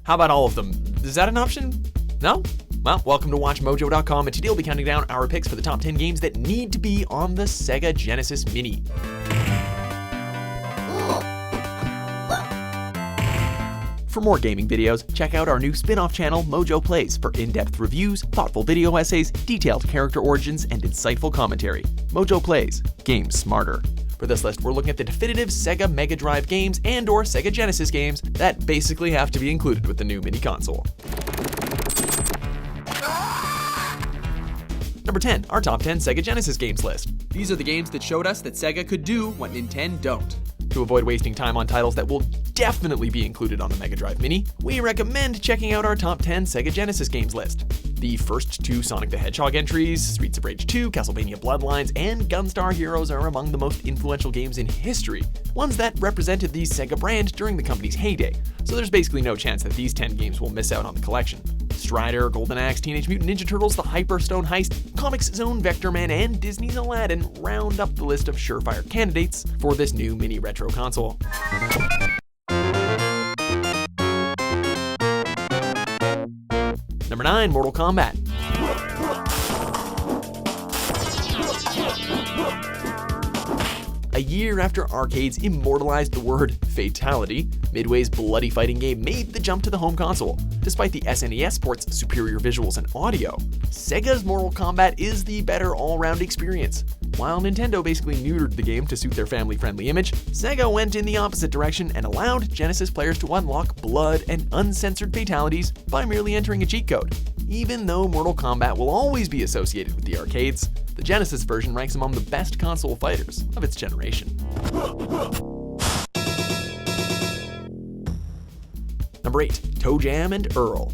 How about all of them? Is that an option? No? Well, welcome to WatchMojo.com, and today we'll be counting down our picks for the top 10 games that need to be on the Sega Genesis Mini. For more gaming videos, check out our new spin-off channel, Mojo Plays, for in-depth reviews, thoughtful video essays, detailed character origins, and insightful commentary. Mojo Plays, games smarter. For this list, we're looking at the definitive Sega Mega Drive games and/or Sega Genesis games that basically have to be included with the new mini console. Number 10, our top 10 Sega Genesis games list. These are the games that showed us that Sega could do what Nintendo don't. To avoid wasting time on titles that will definitely be included on the Mega Drive Mini, we recommend checking out our top 10 Sega Genesis games list. The first two Sonic the Hedgehog entries, Streets of Rage 2, Castlevania Bloodlines, and Gunstar Heroes are among the most influential games in history, ones that represented the Sega brand during the company's heyday, so there's basically no chance that these 10 games will miss out on the collection. Strider, Golden Axe, Teenage Mutant Ninja Turtles, The Hyperstone Heist, Comics Zone Vector Man, and Disney's Aladdin round up the list of surefire candidates for this new mini retro console. Number 9, Mortal Kombat. A year after arcades immortalized the word fatality, Midway's bloody fighting game made the jump to the home console. Despite the SNES port's superior visuals and audio, Sega's Mortal Kombat is the better all-round experience. While Nintendo basically neutered the game to suit their family-friendly image, Sega went in the opposite direction and allowed Genesis players to unlock blood and uncensored fatalities by merely entering a cheat code. Even though Mortal Kombat will always be associated with the arcades, the Genesis version ranks among the best console fighters of its generation. Number 8, ToeJam and Earl.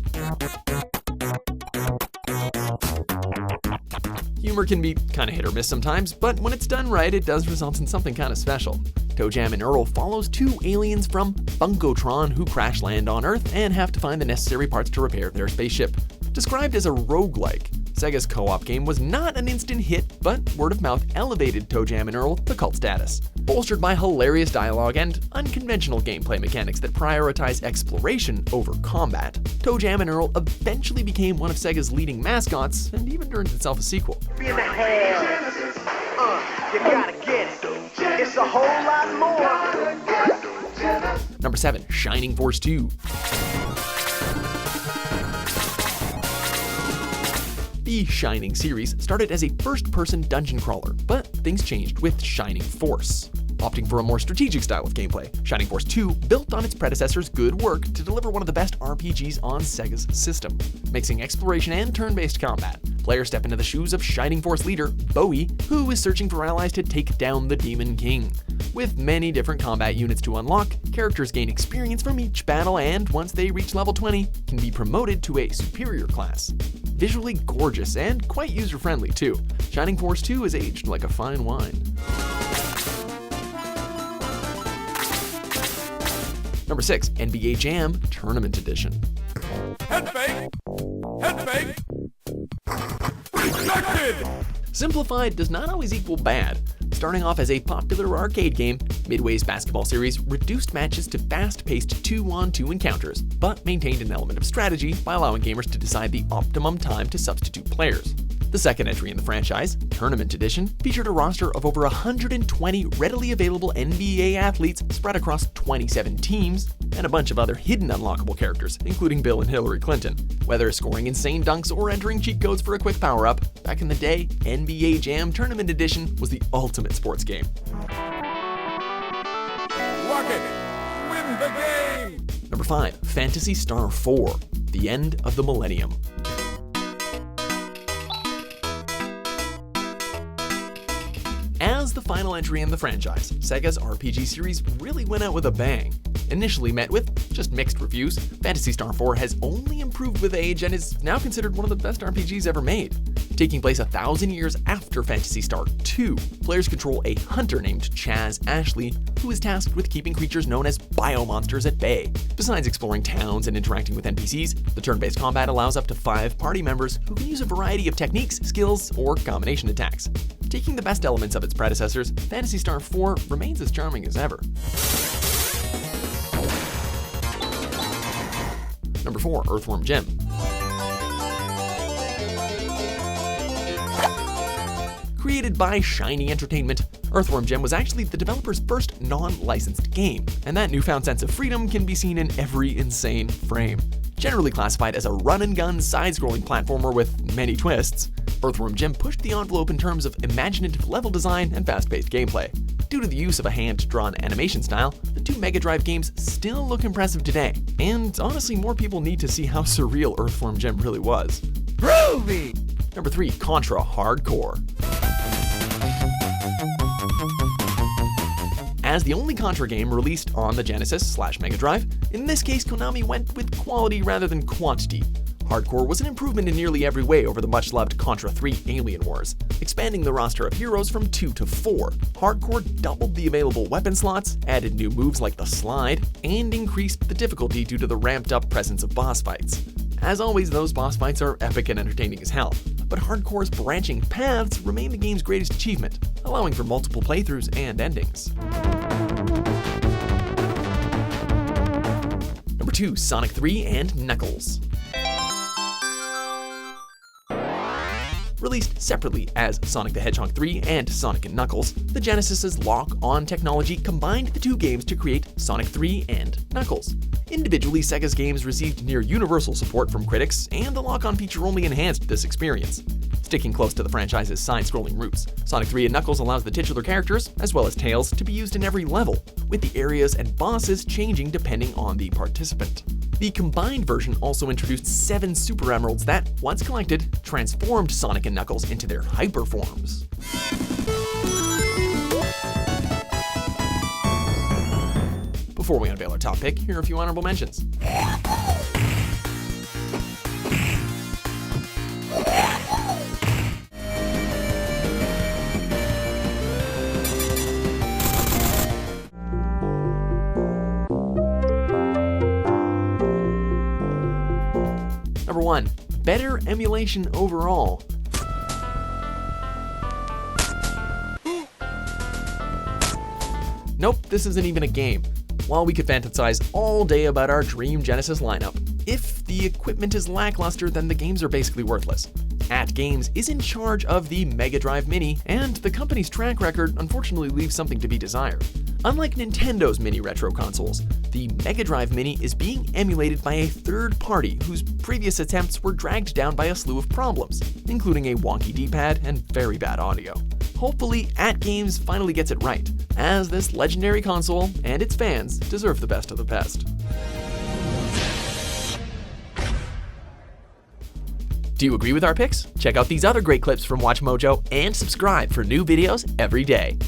Humor can be kinda hit or miss sometimes, but when it's done right, it does result in something kinda special. ToeJam and Earl follows two aliens from Funkotron who crash land on Earth and have to find the necessary parts to repair their spaceship. Described as a roguelike, Sega's co-op game was not an instant hit, but word of mouth elevated ToeJam and Earl to cult status. Bolstered by hilarious dialogue and unconventional gameplay mechanics that prioritize exploration over combat, ToeJam and Earl eventually became one of Sega's leading mascots and even earned itself a sequel. You gotta get it. It's a whole lot more. Number 7, Shining Force 2. The Shining series started as a first-person dungeon crawler, but things changed with Shining Force. Opting for a more strategic style of gameplay, Shining Force 2 built on its predecessor's good work to deliver one of the best RPGs on Sega's system. Mixing exploration and turn-based combat, players step into the shoes of Shining Force leader Bowie, who is searching for allies to take down the Demon King. With many different combat units to unlock, characters gain experience from each battle and, once they reach level 20, can be promoted to a superior class. Visually gorgeous and quite user-friendly too, Shining Force 2 is aged like a fine wine. Number 6, NBA Jam Tournament Edition. Head fake! Head fake! Rejected! Simplified does not always equal bad. Starting off as a popular arcade game, Midway's basketball series reduced matches to fast-paced 2-on-2 encounters, but maintained an element of strategy by allowing gamers to decide the optimum time to substitute players. The second entry in the franchise, Tournament Edition, featured a roster of over 120 readily available NBA athletes spread across 27 teams, and a bunch of other hidden unlockable characters, including Bill and Hillary Clinton. Whether scoring insane dunks or entering cheat codes for a quick power-up, back in the day, NBA Jam Tournament Edition was the ultimate sports game. Rock it! Win the game! Number 5, Phantasy Star IV, The End of the Millennium. As the final entry in the franchise, Sega's RPG series really went out with a bang. Initially met with just mixed reviews, Phantasy Star IV has only improved with age and is now considered one of the best RPGs ever made. Taking place 1,000 years after Phantasy Star II, players control a hunter named Chaz Ashley, who is tasked with keeping creatures known as biomonsters at bay. Besides exploring towns and interacting with NPCs, the turn-based combat allows up to 5 party members who can use a variety of techniques, skills, or combination attacks. Taking the best elements of its predecessors, Phantasy Star IV remains as charming as ever. Number 4. Earthworm Jim. Created by Shiny Entertainment, Earthworm Jim was actually the developer's first non-licensed game, and that newfound sense of freedom can be seen in every insane frame. Generally classified as a run-and-gun side-scrolling platformer with many twists, Earthworm Jim pushed the envelope in terms of imaginative level design and fast-paced gameplay. Due to the use of a hand-drawn animation style, the two Mega Drive games still look impressive today, and honestly more people need to see how surreal Earthworm Jim really was. Groovy! Number 3. Contra Hardcore. As the only Contra game released on the Genesis/Mega Drive, in this case Konami went with quality rather than quantity. Hardcore was an improvement in nearly every way over the much-loved Contra 3 Alien Wars, expanding the roster of heroes from 2 to 4. Hardcore doubled the available weapon slots, added new moves like the slide, and increased the difficulty due to the ramped-up presence of boss fights. As always, those boss fights are epic and entertaining as hell, but Hardcore's branching paths remain the game's greatest achievement, allowing for multiple playthroughs and endings. Number 2. Sonic 3 and Knuckles. Released separately as Sonic the Hedgehog 3 and Sonic & Knuckles, the Genesis's lock-on technology combined the two games to create Sonic 3 and Knuckles. Individually, Sega's games received near universal support from critics, and the lock-on feature only enhanced this experience. Sticking close to the franchise's side-scrolling roots, Sonic 3 and Knuckles allows the titular characters, as well as Tails, to be used in every level, with the areas and bosses changing depending on the participant. The combined version also introduced 7 Super Emeralds that, once collected, transformed Sonic and Knuckles into their hyper forms. Before we unveil our top pick, here are a few honorable mentions. Number 1. Better emulation overall. Nope, this isn't even a game. While we could fantasize all day about our dream Genesis lineup, if the equipment is lackluster, then the games are basically worthless. At Games is in charge of the Mega Drive Mini, and the company's track record unfortunately leaves something to be desired. Unlike Nintendo's mini retro consoles, the Mega Drive Mini is being emulated by a third party whose previous attempts were dragged down by a slew of problems, including a wonky D-pad and very bad audio. Hopefully, At Games finally gets it right, as this legendary console and its fans deserve the best of the best. Do you agree with our picks? Check out these other great clips from WatchMojo and subscribe for new videos every day.